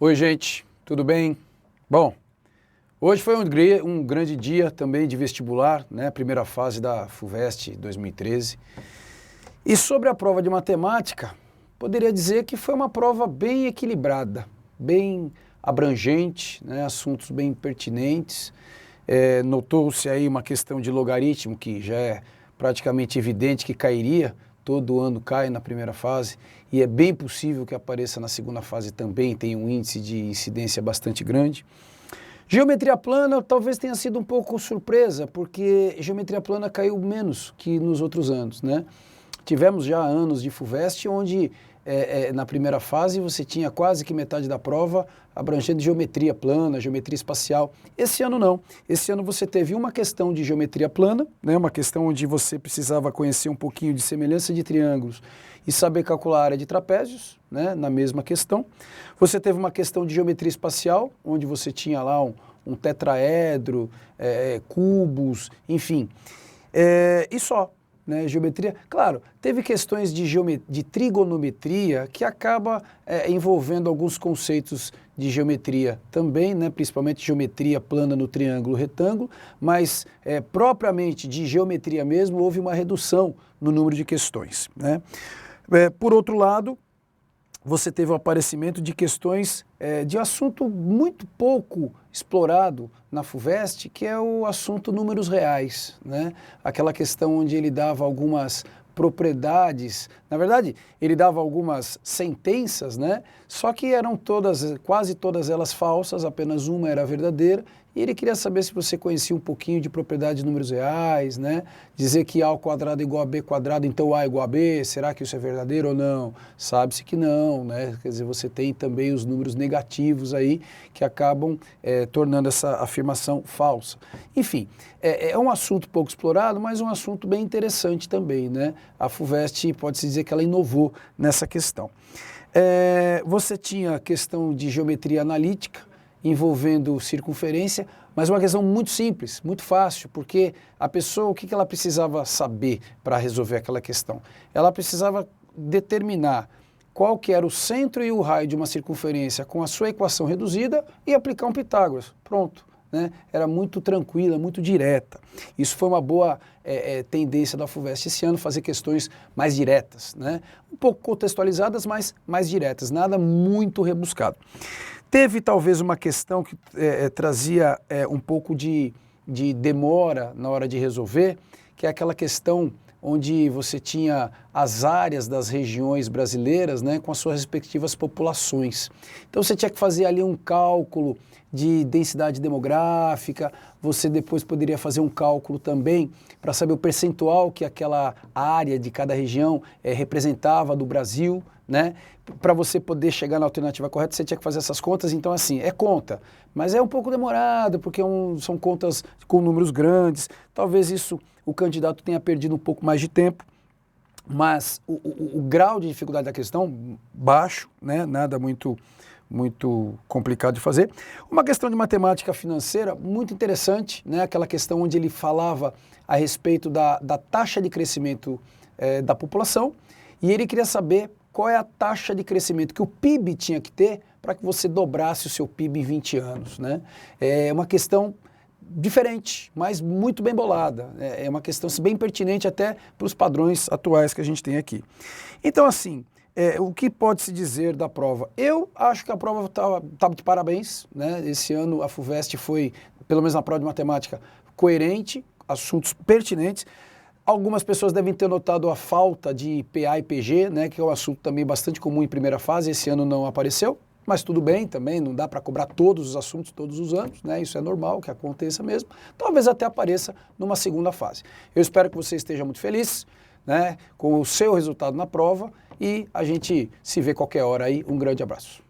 Oi, gente, tudo bem? Bom, hoje foi um grande dia também de vestibular, né? Primeira fase da FUVEST 2013. E sobre a prova de matemática, poderia dizer que foi uma prova bem equilibrada, bem abrangente, né? Assuntos bem pertinentes. Notou-se aí uma questão de logaritmo que já é praticamente evidente que cairia. Todo ano cai na primeira fase e é bem possível que apareça na segunda fase também, tem um índice de incidência bastante grande. Geometria plana talvez tenha sido um pouco surpresa, porque geometria plana caiu menos que nos outros anos, né? Tivemos já anos de FUVEST onde na primeira fase você tinha quase que metade da prova abrangendo geometria plana, geometria espacial. Esse ano não. Esse ano você teve uma questão de geometria plana, né, uma questão onde você precisava conhecer um pouquinho de semelhança de triângulos e saber calcular a área de trapézios, né, na mesma questão. Você teve uma questão de geometria espacial, onde você tinha lá um tetraedro, cubos, enfim. E só. Né, geometria, claro, teve questões de trigonometria que acaba envolvendo alguns conceitos de geometria também, né, principalmente geometria plana no triângulo retângulo, mas propriamente de geometria mesmo houve uma redução no número de questões. Né. Por outro lado, você teve o aparecimento de questões de assunto muito pouco explorado na FUVEST, que é o assunto números reais, né? Aquela questão onde ele dava algumas propriedades, na verdade, ele dava algumas sentenças, né? Só que eram quase todas elas falsas, apenas uma era verdadeira, e ele queria saber se você conhecia um pouquinho de propriedade de números reais, né? Dizer que A ao quadrado é igual a B quadrado, então A é igual a B, será que isso é verdadeiro ou não? Sabe-se que não, né? Quer dizer, você tem também os números negativos aí que acabam tornando essa afirmação falsa. Enfim, é um assunto pouco explorado, mas um assunto bem interessante também, né? A FUVEST pode-se dizer que ela inovou nessa questão. Você tinha a questão de geometria analítica, envolvendo circunferência, mas uma questão muito simples, muito fácil, porque a pessoa, o que ela precisava saber para resolver aquela questão? Ela precisava determinar qual que era o centro e o raio de uma circunferência com a sua equação reduzida e aplicar um Pitágoras. Pronto. Né? Era muito tranquila, muito direta. Isso foi uma boa tendência da FUVEST esse ano, fazer questões mais diretas, né? Um pouco contextualizadas, mas mais diretas, nada muito rebuscado. Teve talvez uma questão que trazia um pouco de demora na hora de resolver, que é aquela questão onde você tinha as áreas das regiões brasileiras, né, com as suas respectivas populações. Então você tinha que fazer ali um cálculo de densidade demográfica, você depois poderia fazer um cálculo também para saber o percentual que aquela área de cada região representava do Brasil, né? Para você poder chegar na alternativa correta, você tinha que fazer essas contas. Então, assim, é conta, mas é um pouco demorado, porque são contas com números grandes. Talvez isso o candidato tenha perdido um pouco mais de tempo, mas o grau de dificuldade da questão, baixo, né? Nada muito complicado de fazer. Uma questão de matemática financeira muito interessante, né? Aquela questão onde ele falava a respeito da taxa de crescimento da população, e ele queria saber qual é a taxa de crescimento que o PIB tinha que ter para que você dobrasse o seu PIB em 20 anos. Né? É uma questão diferente, mas muito bem bolada. É uma questão bem pertinente até para os padrões atuais que a gente tem aqui. Então, assim, o que pode-se dizer da prova? Eu acho que a prova estava de parabéns. Né? Esse ano a FUVEST foi, pelo menos na prova de matemática, coerente, assuntos pertinentes. Algumas pessoas devem ter notado a falta de PA e PG, né, que é um assunto também bastante comum em primeira fase, esse ano não apareceu, mas tudo bem também, não dá para cobrar todos os assuntos todos os anos, né, isso é normal que aconteça mesmo, talvez até apareça numa segunda fase. Eu espero que você esteja muito feliz, né, com o seu resultado na prova e a gente se vê qualquer hora aí, um grande abraço.